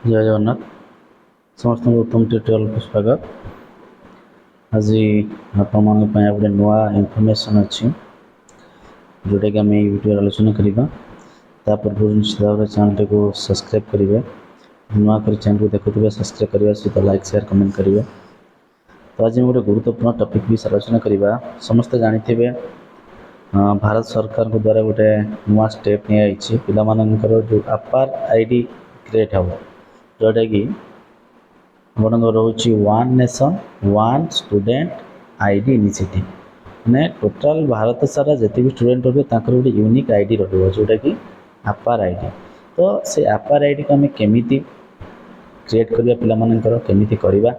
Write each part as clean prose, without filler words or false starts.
जय जगन्नाथ समस्त उत्तम ट्यूटोरियल को स्वागत। आज आपण गोटे नुआ इनफॉरमेशन अच्छी जोटा कि आम वीडियो आलोचना करवा पूर्व निश्चित भाव चैनल को सब्सक्राइब करेंगे। नुआ कर चैनल को देखुए सब्सक्राइब करने सहित लाइक शेयर कमेंट करेंगे। तो आज गोटे गुरुत्वपूर्ण टॉपिक भी आलोचना करवा। समस्ते जानते भारत सरकार को द्वारा गोटे नुआ स्टेप नहीं पिलामानंकर जो अपार आईडी क्रिएट हम जोटा कि आप रोचे one nation one student ID initiative मैंने टोटाल भारत सारा जिते भी स्टूडेंट रे गोटे यूनिक आईडी रहा जोटा कि अपार आईडी। तो से अपार आईडी को आम केमी क्रिएट करवा पिलामानंकर केमिति करवा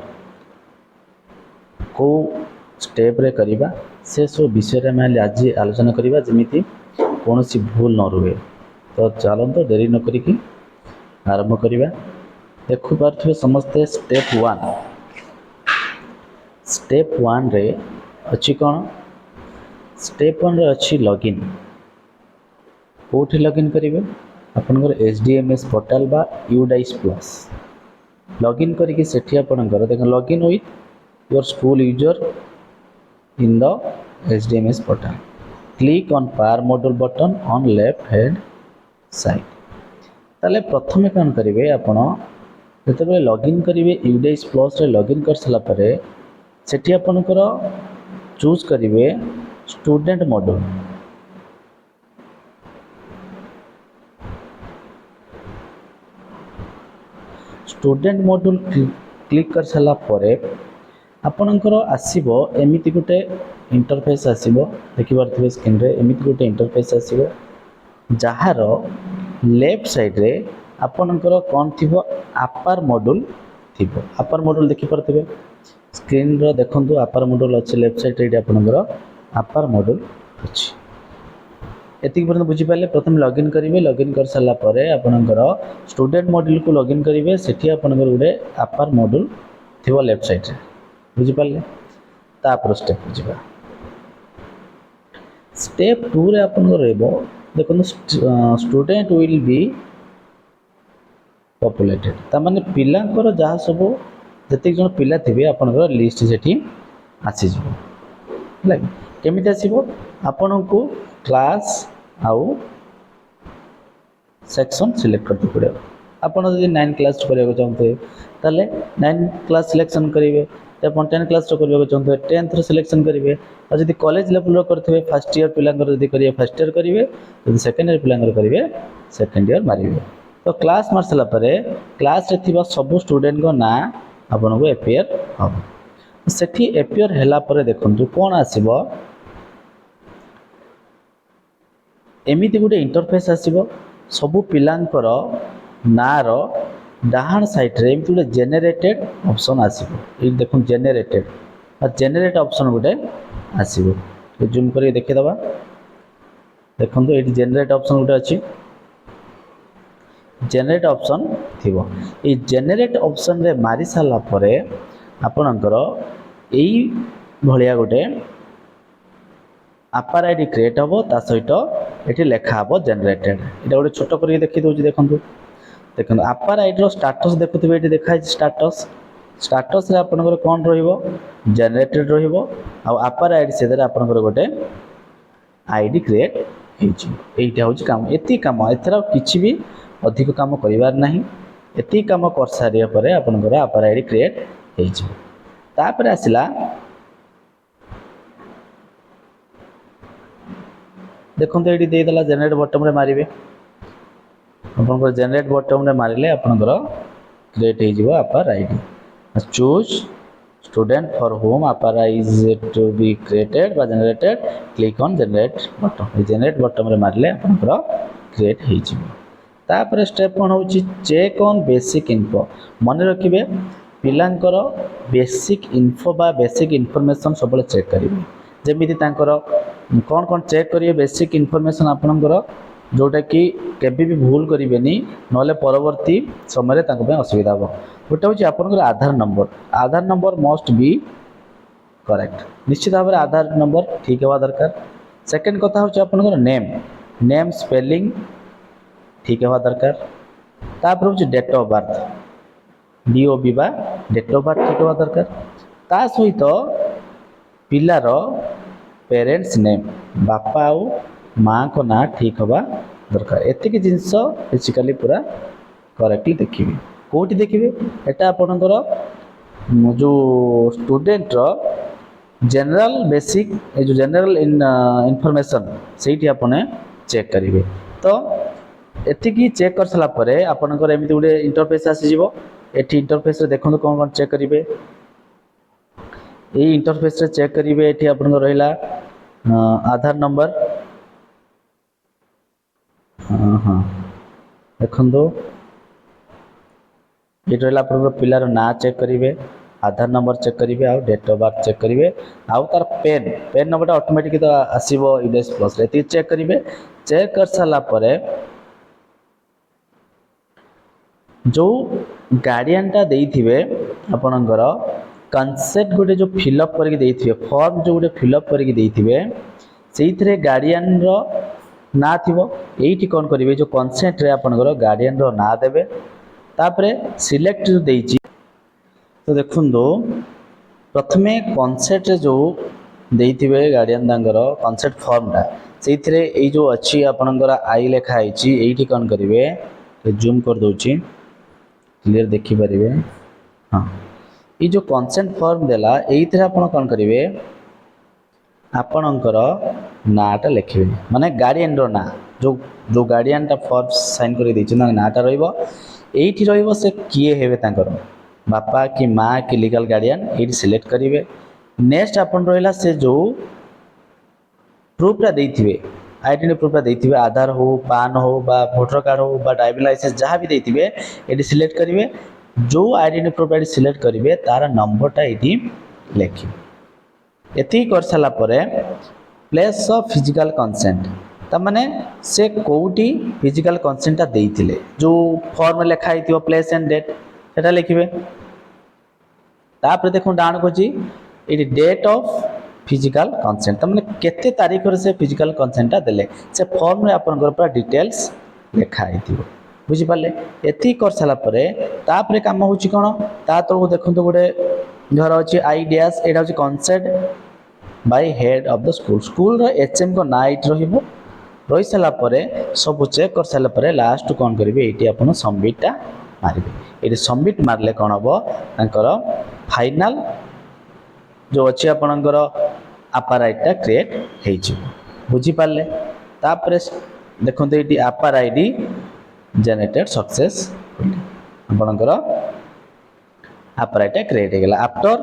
को स्टेप रे करवा से सब विषय में आज आलोचना करवा जमीती कौन सी भूल न रुहे। तो चलते डेरी न करिकी आरंभ करवा। देखु पारे समस्ते स्टेप वन रे अच्छी कौन स्टेप वन रे अच्छी लॉगिन कोठी लॉगिन करेंगे आपनकर HDMS पोर्टल बा यूडाइस प्लस लॉगिन करके सेठी आपनकर देख login with your school user in the HDMS portal click on power module button on left hand side. ताले प्रथमे कौन करेंगे आपण जो लॉगिन करेंगे यूडाइस प्लस रे लॉगिन कर सारा परे सेठी आपनकर चूज करेंगे student module. Student module click कर सारा परे आपनकर आसीबो एमिति गोटे इंटरफेस आसीबो देखि पारथिबे स्क्रीन रे एमिति गोटे इंटरफेस आसीबो जहार लेफ्ट साइड रे आपनकर कौन थिबो अपार मॉड्यूल थिबो। अपार मॉड्यूल देखि पारथिबे स्क्रीन रे देखंतु अपार मॉड्यूल अछि लेफ्ट साइड रे आपनकर अपार मॉड्यूल अछि। एतिक पर्यंत बुझी पाले प्रथम लॉगिन करेंगे लॉगिन कर सारा परे आपनकर स्टूडेंट मॉड्यूल को लॉगिन करेंगे सेठी आपनकर गोटे अपार मॉड्यूल थिबो लेफ्ट साइड रे बुझी पाले। तापर स्टेप बुझिबा स्टेप 2 रे आपनकर रहबो देखो स्टूडेंट विल बी पॉपुलेटेड ता माने पिलांकर जहाँ सब जति जन पिला थिबे आपनकर लिस्ट सेठी आसी जिवो लाइक केमिति आसीबो आपन को क्लास आउ सेक्शन सिलेक्ट करते पड़े। आपन जदि 9 क्लास करबा चाहते ताले 9 क्लास सिलेक्शन करेंगे अपन 10 क्लास करबा चाहते 10th सिलेक्शन करेंगे और जदि कॉलेज लेवल करते फर्स्ट ईयर पिलांकर जदि करिए फर्स्ट ईयर करेंगे जदि सेकंड ईयर पिलांकर करेंगे सेकंड ईयर मारिबे। तो क्लास मार सारा परे क्लास रे थिबा सब स्टूडेंट को ना आपन को एपियर हम सेठी एपियर हैला परे देखंतु कोन आसीबो एमिति गोटे इंटरफेस आसीबो सबु पिलांकर नार डाहाण साइड रे एमिति गोटे जेनेरेटेड ऑप्शन आसीबो। ए देखो जेनेरेटेड आ जेनेरेट ऑप्शन गोटे आसीबो तो जूम करके देखि दबा देखंतु एटी जेनेरेट ऑप्शन गोटे अछि जेनेरेट ऑप्शन थिबो। ए जेनेरेट ऑप्शन रे मारी साला परे आपनकर एई भलिया गोटे अपार आईडी क्रिएट हम ता सहित ये लेखा हम जेनेरेटेड ये गोटे छोट कर देखी दूसरी देखो देखो अपार आईडी स्टाटस देखुए ये देखा स्टाटस स्टाटस रे आपनकर कौन रहिबो जेनेरेटेड रहिबो आ अपार आईडी से आपनकर गोटे आईडी क्रिएट होइछि होछि काम एति काम एथरा किछि भी अधिक काम करिवार नाही एति काम कर सारिया परे आपनकर अपार आईडी क्रिएट होइछि। तापर आसिला देखो ये देदेला जेनेरेट बटन रे मारिबे आपनकर जेनेरेट बटन रे मारिले आपनकर क्रिएट हो जिवो अपार ID. Choose student for home अपार इज टू बी क्रिएटेड बा generated click on generate button generate button रे मारिले आपनकर क्रिएट हो जिवो। तापर स्टेप कोन होची चेक ऑन बेसिक इन्फो मन रखिबे पिलांकर बेसिक इन्फो बा बेसिक इन्फॉर्मेशन सब चेक करिवे जेमिति तांकर कौन कौन चेक करिए बेसिक इन्फॉर्मेशन आपनकर जोटा कि केबे भी भूल करिवेनी नले परवर्ती समय तांको पे असुविधा हो। गोटे होची आपनकर आधार नंबर मस्ट बी करेक्ट निश्चित भाव आधार नंबर ठीक हेबा दरकार। सेकंड कथा होची आपनकर नेम स्पेलिंग ठीक हेबा दरकार। तापर होची डेट ऑफ बर्थ DOB बा डेट ऑफ बर्थ ठीक हवा दरकार ता सहित पिलार पेरेंट्स नेम बापा आउ माँ को ना ठीक हवा दरकार एतिक जिनस बेसिकली पूरा करेक्टली देखिए कोटी देखिए एटा आपनकर जो स्टूडेंट रो जनरल बेसिक जो जनरल इनफॉरमेशन से आपने चेक करेंगे तो एतिकी चेक कर सारा पर आपनकर एमती गोटे इंटरफेस आसीजिवो एठी इंटरफेस रे देखो कौन कौन चेक करेंगे ये इंटरफेस रे चेक करेंगे एठी आपनकर रहिला आधार नंबर हाँ देखो ये रहा पिलार ना चेक करेंगे आधार नंबर चेक करेंगे आउ डेट ऑफ बर्थ चेक करेंगे आउ तार पेन पेन नंबर ऑटोमेटिक तो आसीबो यूडीएस प्लस रे चेक करेंगे चेक कर सारा पर जो गार्डियन टा देइथिबे आपनकर कंसेप्ट गोटे जो फिलअप करके देइथिबे फॉर्म जो गोटे फिलअप करके देइथिबे सेइथरे गार्डियन रो ना थिबो एइठी कोन करिवे जो कंसेंट रे आपनकर गार्डियन रो ना देबे तापरे सिलेक्ट जो देइची तो देखुंदो प्रथमे कंसेप्ट रे जो देइथिबे गार्डियन दांगर कंसेप्ट फॉर्म टा सेइथरे एई जो अछि आपनकर आई लेखा आइची एइठी कोन करिवे जूम कर दोची क्लियर देखि परिवे हाँ ये जो कंसेंट फॉर्म देला एइथरे आपण कोन करिवे आपणकर नाटा लिखिबे माने गार्डियन रो ना जो गार्डियन टा फॉर्म साइन कर दैछि ना नाटा रहइबो एइठी रहइबो से किए हेबे तांकर बापा कि माँ कि लीगल गार्डियन एइठी सिलेक्ट करिवे नेक्स्ट आपण रहिला से जो प्रूफ रा दैथिबे आइडेंटिटी प्रूफ रा दैथिबे आधार हो पान हो बा वोटर कार्ड हो बा ड्राइविंग लाइसेंस जहाँ भी दैथिबे एइठी सिलेक्ट करिवे जो आइडेंटिटी प्रूफ एइठी सिलेक्ट करिवे तार नंबरटा एइठी लिखिबे एति कर साला परे प्लेस ऑफ फिजिकल कंसेंट ता माने से कोउटी फिजिकल कंसेंट ता देइथिले जो फॉर्म लिखा हिथिबो प्लेस एंड डेट सेटा लिखिबे तापर देखो डाउन कोची एटी डेट ऑफ फिजिकल कंसेंट ता माने केते तारीख रे से फिजिकल कंसेंट ता देले से फॉर्म रे आपन पूरा डिटेल्स लिखा हिथिबो बुझी पाले एति कर साला परे तापर काम होची कोन ता तो देखंतो गोटे घर अछि आई डैश एटा होची consent by head of the school school रो एचएम को नाइट रहिबो रहि साला परे सब चेक कर साला परे लास्ट कोन करिवे एटी आपन सबमिट ता मारिबे एटी सबमिट मारले कोन हबो तांकर फाइनल जो अछि आपनकर अपर आईडी ता क्रिएट हेइ छि बुझी पाले तापरे देखंतो एटी अपर आईडी जनरेटेड सक्सेस आपनकर अपर आईडी ता क्रिएट हे गेला आफ्टर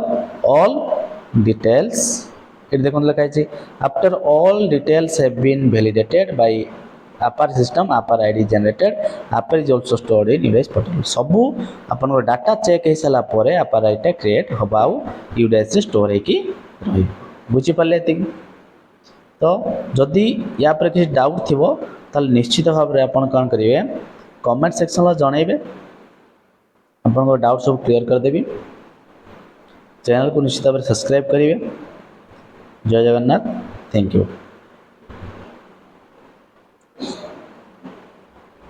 ऑल डिटेल्स इट देखो लिखा है after all details have been validated by APAAR system APAAR ID generated APAAR is also stored in UDS portal सबु अपन डाटा चेक हे साला परे अपर आईडी क्रिएट होबाउ यूडीएस स्टोर हे की रही बुझी पाले एतिक तो जदि या पर किसी डाउट थिबो ताल निश्चित भाव रे अपन कोन करिवे कमेंट सेक्शन ला जणाइबे अपन को डाउट सब क्लियर कर देबी चैनल को निश्चित भाव सब्सक्राइब करिवे जय जगन्नाथ थैंक यू।